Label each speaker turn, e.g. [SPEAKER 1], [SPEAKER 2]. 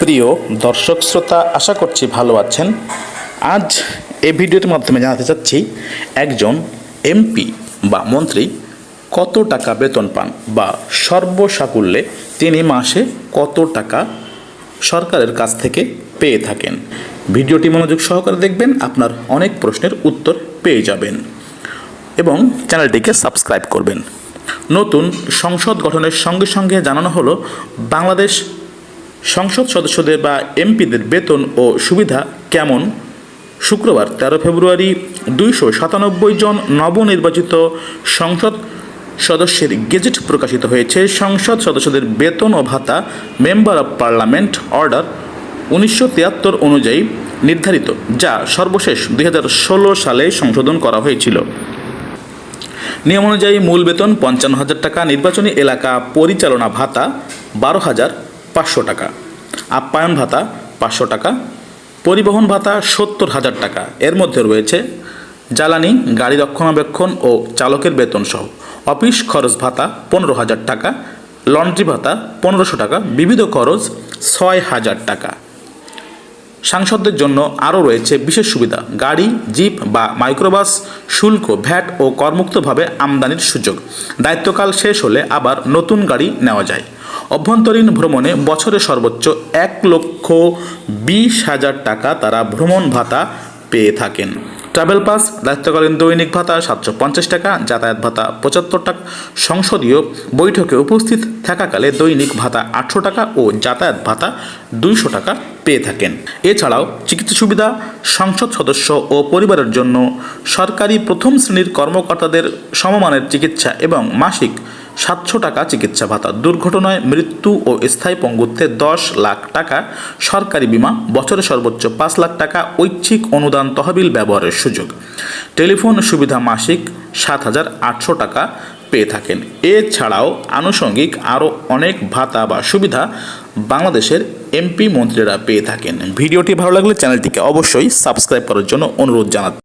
[SPEAKER 1] প্রিয় দর্শক শ্রোতা, আশা করছি ভালো আছেন। আজ এই ভিডিওটির মাধ্যমে জানাতে চাচ্ছি একজন এমপি বা মন্ত্রী কত টাকা বেতন পান বা সর্বসাকুল্যে তিনি মাসে কত টাকা সরকারের কাছ থেকে পেয়ে থাকেন। ভিডিওটি মনোযোগ সহকারে দেখবেন, আপনার অনেক প্রশ্নের উত্তর পেয়ে যাবেন এবং চ্যানেলটিকে সাবস্ক্রাইব করবেন। নতুন সংসদ গঠনের সঙ্গে সঙ্গে জানানো হলো বাংলাদেশ সংসদ সদস্যদের বা এমপিদের বেতন ও সুবিধা কেমন। শুক্রবার 13 ফেব্রুয়ারি 297 জন নবনির্বাচিত সংসদ সদস্যের গেজেট প্রকাশিত হয়েছে। সংসদ সদস্যদের বেতন ও ভাতা মেম্বার অব পার্লামেন্ট অর্ডার 1973 অনুযায়ী নির্ধারিত, যা সর্বশেষ 2016 সালে সংশোধন করা হয়েছিল। নিয়ম অনুযায়ী মূল বেতন 55,000 টাকা, নির্বাচনী এলাকা পরিচালনা ভাতা 12,500 টাকা, আপ্যায়ন ভাতা 500 টাকা, পরিবহন ভাতা 70,000 টাকা। এর মধ্যে রয়েছে জ্বালানি, গাড়ি রক্ষণাবেক্ষণ ও চালকের বেতন সহ। অফিস খরচ ভাতা 15,000 টাকা, লন্ড্রি ভাতা 1500 টাকা, বিবিধ খরচ 6,000 টাকা। সাংসদদের জন্য আরও রয়েছে বিশেষ সুবিধা: গাড়ি, জিপ বা মাইক্রোবাস শুল্ক, ভ্যাট ও করমুক্তভাবে আমদানির সুযোগ। দায়িত্বকাল শেষ হলে আবার নতুন গাড়ি নেওয়া যায়। অভ্যন্তরীণ ভ্রমণে বছরে সর্বোচ্চ 1,20,000 টাকা তারা ভ্রমণ ভাতা পেয়ে থাকেন। ট্রাভেল পাস, দায়িত্বকালীন দৈনিক ভাতা 750 টাকা, যাতায়াত ভাতা 75 টাকা, সংসদীয় বৈঠকে উপস্থিত থাকাকালে দৈনিক ভাতা 800 টাকা ও যাতায়াত ভাতা 200 টাকা পেয়ে থাকেন। এছাড়াও চিকিৎসা সুবিধা, সংসদ সদস্য ও পরিবারের জন্য সরকারি প্রথম শ্রেণীর কর্মকর্তাদের সমমানের চিকিৎসা এবং মাসিক 700 টাকা চিকিৎসা ভাতা, দুর্ঘটনায় মৃত্যু ও স্থায়ী পঙ্গুত্বে 10 লাখ টাকা সরকারি বীমা, বছরে সর্বোচ্চ 5 লাখ টাকা ঐচ্ছিক অনুদান তহবিল ব্যবহারের সুযোগ। টেলিফোন সুবিধা মাসিক 7,800 টাকা পেয়ে থাকেন। এছাড়াও আনুষঙ্গিক আরও অনেক ভাতা বা সুবিধা বাংলাদেশের এমপি মন্ত্রীরা পেয়ে থাকেন। ভিডিওটি ভালো লাগলে চ্যানেলটিকে অবশ্যই সাবস্ক্রাইব করার জন্য অনুরোধ জানাচ্ছি।